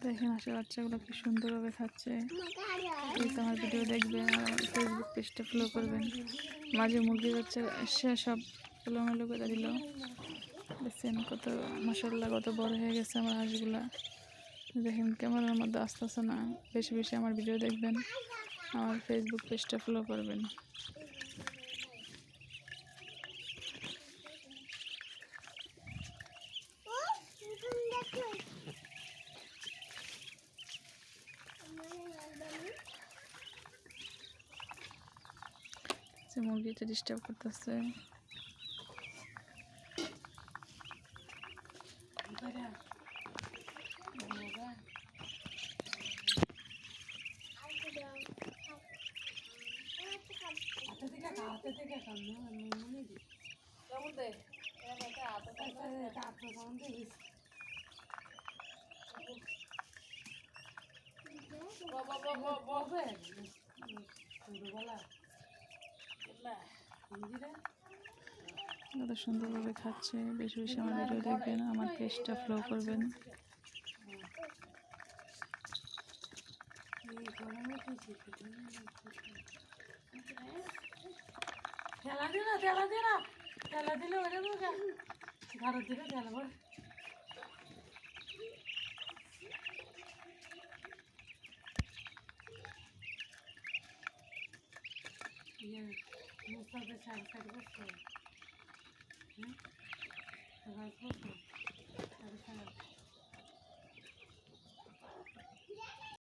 দেখেন হাঁসের বাচ্চাগুলো কি সুন্দরভাবে খাচ্ছে। প্লিজ আমার ভিডিও দেখবেন আর আমার ফেসবুক পেজটা ফলো করবেন। মাঝে মুরগির বাচ্চা এসে সব এলোমেলো করে দিল। দেখছেন কত মাশাআল্লাহ কত বড় হয়ে গেছে আমার হাঁসগুলা। দেখেন ক্যামেরার মধ্যে আসতেছে না। বেশি বেশি আমার ভিডিও দেখবেন, আমার ফেসবুক পেজটা ফলো করবেন। মুরগিটা ডিস্টার্ব করতেছে। কত সুন্দরভাবে খাচ্ছে। বেশি বেশি আমার ভিডিও দেখবেন, আমার পেজটা ফলো করবেন। তেলা দিলে ওরে ঘর দিলে তেলা মুখে সাড়ে সাড়ে বসছে।